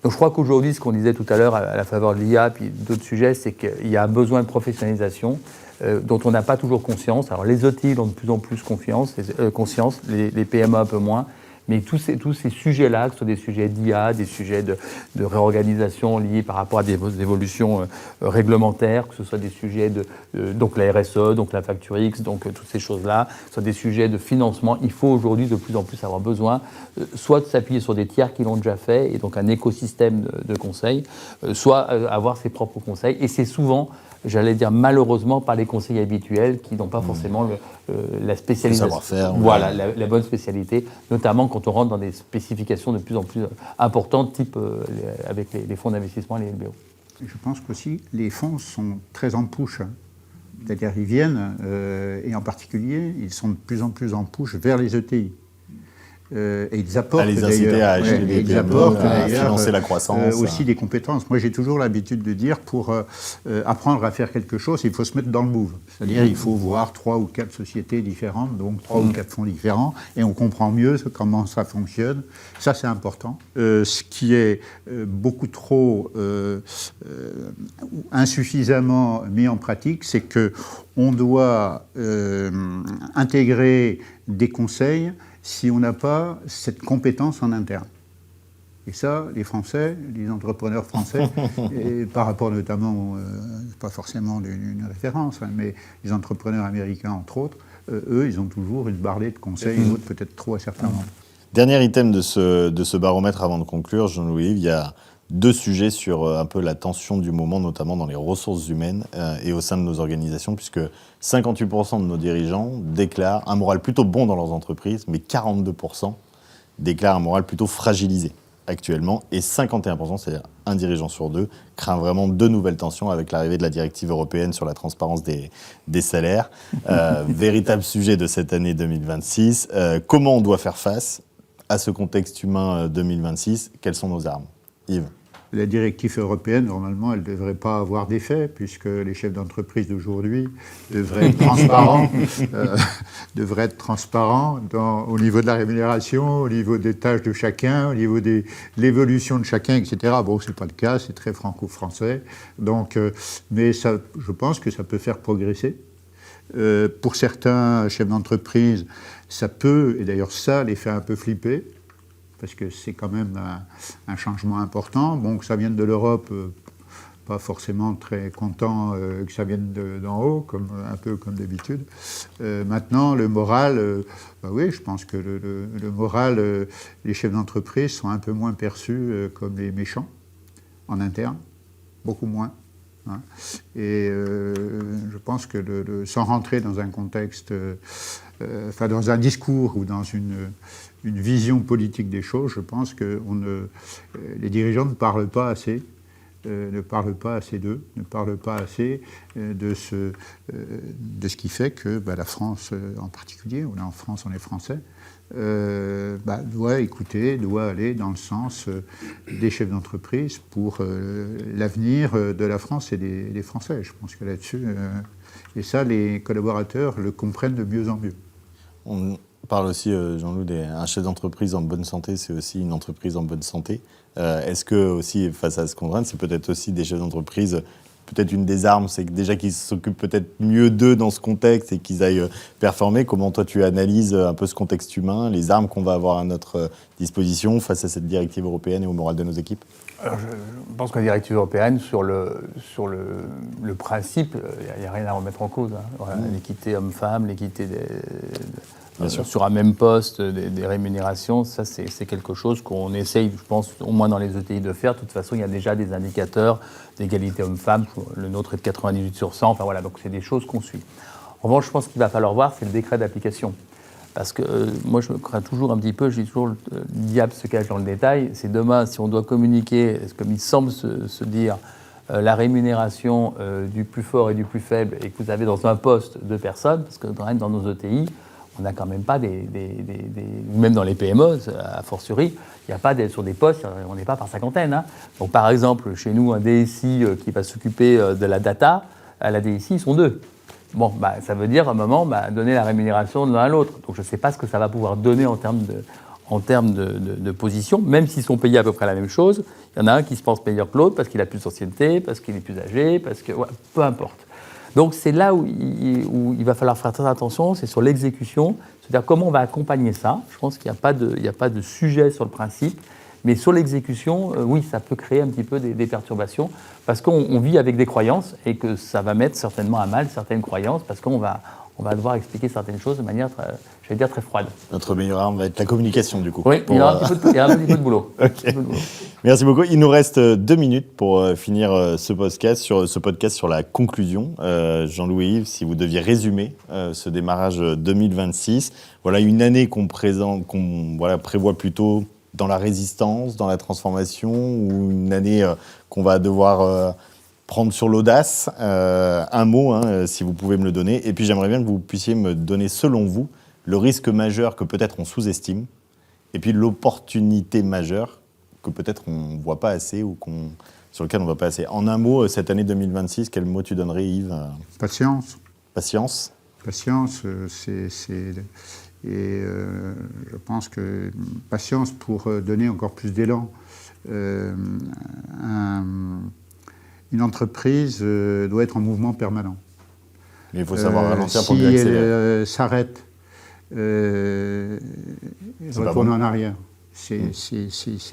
S2: Donc je crois qu'aujourd'hui, ce qu'on disait tout à l'heure à la faveur de l'IA puis d'autres sujets, c'est qu'il y a un besoin de professionnalisation dont on n'a pas toujours conscience. Alors les ETI ont de plus en plus conscience, les PME un peu moins, mais tous ces sujets-là, que ce soit des sujets d'IA, des sujets de réorganisation liés par rapport à des évolutions réglementaires, que ce soit des sujets donc la RSE, donc la Facture X, donc toutes ces choses-là, que ce soit des sujets de financement, il faut aujourd'hui de plus en plus avoir besoin soit de s'appuyer sur des tiers qui l'ont déjà fait, et donc un écosystème de conseils, soit avoir ses propres conseils, et c'est souvent, j'allais dire malheureusement, par les conseils habituels qui n'ont pas forcément la spécialisation.
S1: Le savoir-faire.
S2: Voilà, la bonne spécialité, notamment quand on rentre dans des spécifications de plus en plus importantes, type avec les fonds d'investissement et les LBO.
S3: Je pense qu'aussi les fonds sont très en push. C'est-à-dire qu'ils viennent, et en particulier, ils sont de plus en plus en push vers les ETI. Et ils apportent
S1: à les inciter à acheter des PME, à financer la croissance.
S3: Aussi des compétences. Moi, j'ai toujours l'habitude de dire, pour apprendre à faire quelque chose, il faut se mettre dans le move. C'est-à-dire il faut voir 3 ou 4 sociétés différentes, donc 3 ou 4 fonds différents, et on comprend mieux comment ça fonctionne. Ça, c'est important. Ce qui est beaucoup trop insuffisamment mis en pratique, c'est qu'on doit intégrer des conseils si on n'a pas cette compétence en interne. Et ça, les Français, les entrepreneurs français, et par rapport notamment, pas forcément une référence, hein, mais les entrepreneurs américains, entre autres, eux, ils ont toujours une barlée de conseils, d'autres peut-être trop à certains moments.
S1: Dernier item de ce baromètre avant de conclure, Jean-Louis, il y a 2 sujets sur un peu la tension du moment, notamment dans les ressources humaines et au sein de nos organisations, puisque 58% de nos dirigeants déclarent un moral plutôt bon dans leurs entreprises, mais 42% déclarent un moral plutôt fragilisé actuellement, et 51%, c'est-à-dire un dirigeant sur 2, craint vraiment de nouvelles tensions avec l'arrivée de la directive européenne sur la transparence des salaires. Véritable sujet de cette année 2026. Comment on doit faire face à ce contexte humain 2026? Quelles sont nos armes? Yves.
S3: La directive européenne, normalement, elle ne devrait pas avoir d'effet, puisque les chefs d'entreprise d'aujourd'hui devraient être transparents, au niveau de la rémunération, au niveau des tâches de chacun, au niveau de l'évolution de chacun, etc. Bon, ce n'est pas le cas, c'est très franco-français. Donc, mais ça, je pense que ça peut faire progresser. Pour certains chefs d'entreprise, ça peut, et d'ailleurs ça les fait un peu flipper, parce que c'est quand même un changement important. Bon, que ça vienne de l'Europe, pas forcément très content que ça vienne d'en haut, un peu comme d'habitude. Maintenant, le moral, oui, je pense que le moral, les chefs d'entreprise sont un peu moins perçus comme les méchants en interne, beaucoup moins. Hein. Et je pense que sans rentrer dans un contexte, dans un discours ou dans une vision politique des choses, je pense que les dirigeants ne parlent pas assez, d'eux, ne parlent pas assez de ce qui fait que la France en particulier, en France on est français, doit écouter, doit aller dans le sens des chefs d'entreprise pour l'avenir de la France et des Français. Je pense que là-dessus, et ça, les collaborateurs le comprennent de mieux en mieux.
S1: On parle aussi, Jean-Loup, un chef d'entreprise en bonne santé, c'est aussi une entreprise en bonne santé. Est-ce que, aussi, face à ce contrainte, c'est peut-être aussi des chefs d'entreprise peut-être une des armes, c'est que déjà qu'ils s'occupent peut-être mieux d'eux dans ce contexte et qu'ils aillent performer. Comment toi tu analyses un peu ce contexte humain, les armes qu'on va avoir à notre disposition face à cette directive européenne et au moral de nos équipes?
S2: Alors, je pense que la directive européenne, sur le principe, il n'y a rien à remettre en cause. Hein. Voilà, l'équité homme-femme, l'équité sur un même poste, des rémunérations, ça c'est quelque chose qu'on essaye, je pense, au moins dans les ETI de faire. De toute façon, il y a déjà des indicateurs d'égalité homme-femme. Le nôtre est de 98/100. Enfin voilà, donc c'est des choses qu'on suit. En revanche, je pense qu'il va falloir voir, c'est le décret d'application. Parce que moi, je me crains toujours un petit peu, je dis toujours, le diable se cache dans le détail. C'est demain, si on doit communiquer, comme il semble se dire, la rémunération du plus fort et du plus faible, et que vous avez dans un poste 2 personnes, parce que dans nos ETI, on n'a quand même pas ou même dans les PME, a fortiori, il n'y a pas sur des postes, on n'est pas par cinquantaine. Hein. Donc par exemple, chez nous, un DSI qui va s'occuper de la data, à la DSI, ils sont 2. Bon, ça veut dire à un moment donner la rémunération de l'un à l'autre. Donc je ne sais pas ce que ça va pouvoir donner en termes de position, même s'ils sont payés à peu près la même chose. Il y en a un qui se pense meilleur que l'autre parce qu'il a plus d'ancienneté, parce qu'il est plus âgé, peu importe. Donc c'est là où il va falloir faire très attention, c'est sur l'exécution, c'est-à-dire comment on va accompagner ça. Je pense qu'il n'y a pas de sujet sur le principe, mais sur l'exécution, oui, ça peut créer un petit peu des perturbations, parce qu'on vit avec des croyances et que ça va mettre certainement à mal certaines croyances, parce qu'on va devoir expliquer certaines choses de manière, très froide.
S1: Notre meilleure arme va être la communication, du coup.
S2: Oui, il y a un petit peu de boulot.
S1: Okay. Merci beaucoup. Il nous reste 2 minutes pour finir ce podcast sur la conclusion. Jean-Loup et Yves, si vous deviez résumer ce démarrage 2026, voilà une année qu'on prévoit plutôt dans la résistance, dans la transformation, ou une année qu'on va devoir prendre sur l'audace. Un mot, si vous pouvez me le donner. Et puis j'aimerais bien que vous puissiez me donner, selon vous, le risque majeur que peut-être on sous-estime, et puis l'opportunité majeure que peut-être on ne voit pas assez ou sur lequel on ne va pas assez. En un mot, cette année 2026, quel mot tu donnerais, Yves?
S3: Patience.
S1: Patience.
S3: Patience, je pense que patience pour donner encore plus d'élan. Une entreprise doit être en mouvement permanent.
S1: Mais il faut savoir ralentir pour bien accélérer.
S3: Si elle s'arrête, retourne en arrière. C'est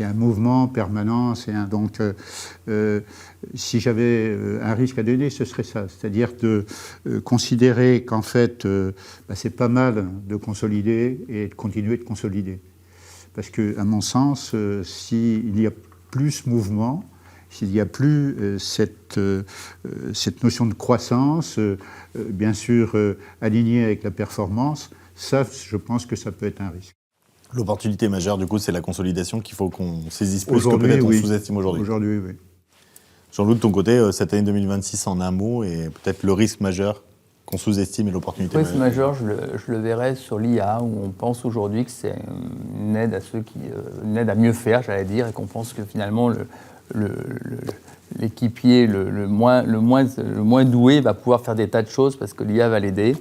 S3: un mouvement permanent. Donc, si j'avais un risque à donner, ce serait ça. C'est-à-dire de considérer qu'en fait, c'est pas mal de consolider et de continuer de consolider. Parce qu'à mon sens, s'il y a plus mouvement, s'il n'y a plus cette notion de croissance, bien sûr alignée avec la performance, ça, je pense que ça peut être un risque.
S1: L'opportunité majeure, du coup, c'est la consolidation qu'il faut qu'on saisisse plus que peut-être on sous-estime aujourd'hui.
S3: Aujourd'hui, oui.
S1: Jean-Loup, de ton côté, cette année 2026 en un mot, et peut-être le risque majeur qu'on sous-estime et l'opportunité majeure.
S2: Le risque majeur, je le verrais sur l'IA, où on pense aujourd'hui que c'est une aide à une aide à mieux faire, j'allais dire, et qu'on pense que finalement l'équipier le moins doué va pouvoir faire des tas de choses parce que l'IA va l'aider.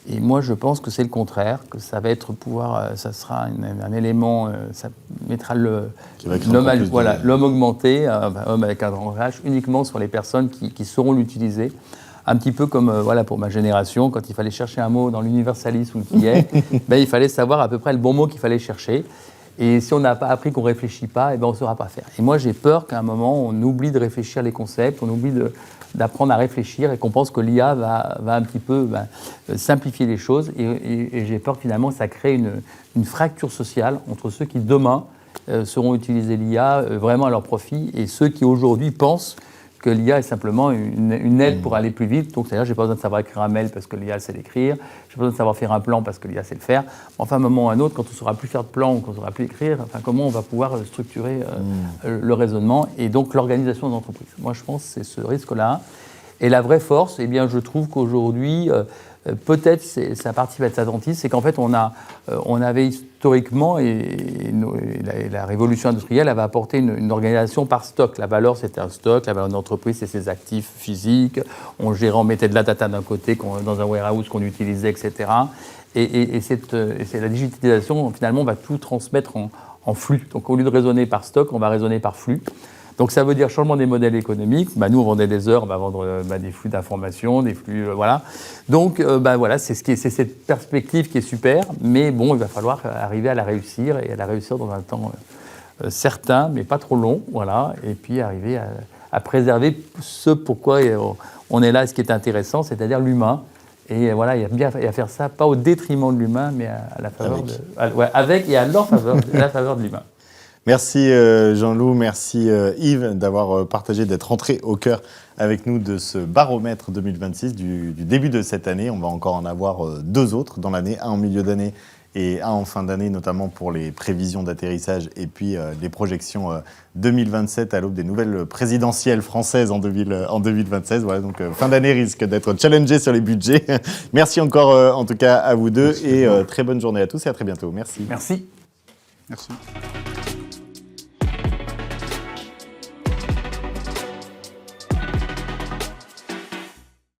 S2: Et moi, je pense que c'est le contraire, que ça va être ça sera un élément, ça mettra l'homme augmenté, homme avec un grand H, uniquement sur les personnes qui sauront l'utiliser. Un petit peu comme pour ma génération, quand il fallait chercher un mot dans l'universalisme qui est, il fallait savoir à peu près le bon mot qu'il fallait chercher. Et si on n'a pas appris qu'on ne réfléchit pas, on ne saura pas faire. Et moi, j'ai peur qu'à un moment, on oublie de réfléchir les concepts, on oublie d'apprendre à réfléchir et qu'on pense que l'IA va un petit peu simplifier les choses. Et j'ai peur que finalement, ça crée une fracture sociale entre ceux qui, demain, sauront utiliser l'IA vraiment à leur profit et ceux qui, aujourd'hui, pensent que l'IA est simplement une aide pour aller plus vite. Donc, c'est-à-dire, j'ai pas besoin de savoir écrire un mail parce que l'IA sait l'écrire. J'ai pas besoin de savoir faire un plan parce que l'IA sait le faire. Enfin, à un moment ou à un autre, quand on ne saura plus faire de plan ou qu'on ne saura plus écrire, comment on va pouvoir structurer le raisonnement et donc l'organisation de l'entreprise. Moi, je pense que c'est ce risque-là. Et la vraie force, je trouve qu'aujourd'hui, peut-être ça participe à être attentif, c'est qu'en fait, on avait historiquement, et la révolution industrielle avait apporté une organisation par stock. La valeur, c'était un stock, la valeur d'une entreprise, c'est ses actifs physiques. On mettait de la data d'un côté, dans un warehouse qu'on utilisait, etc. Et la digitalisation, finalement, va tout transmettre en flux. Donc, au lieu de raisonner par stock, on va raisonner par flux. Donc ça veut dire changement des modèles économiques. Nous, on vendait des heures, on va vendre des flux d'informations, des flux... voilà. Donc voilà, c'est cette perspective qui est super, mais bon, il va falloir arriver à la réussir, et à la réussir dans un temps certain, mais pas trop long, voilà, et puis arriver à préserver ce pourquoi on est là, ce qui est intéressant, c'est-à-dire l'humain. Et voilà, il y a à faire ça, pas au détriment de l'humain, mais à la faveur avec et à leur faveur, à la faveur de l'humain.
S1: Merci Jean-Loup, merci Yves d'avoir partagé, d'être rentré au cœur avec nous de ce baromètre 2026 du début de cette année. On va encore en avoir 2 autres dans l'année, un en milieu d'année et un en fin d'année, notamment pour les prévisions d'atterrissage et puis les projections 2027 à l'aube des nouvelles présidentielles françaises en 2026. Voilà, donc fin d'année risque d'être challengée sur les budgets. Merci encore en tout cas à vous deux. Merci et très bonne journée à tous et à très bientôt. Merci.
S2: Merci.
S3: Merci.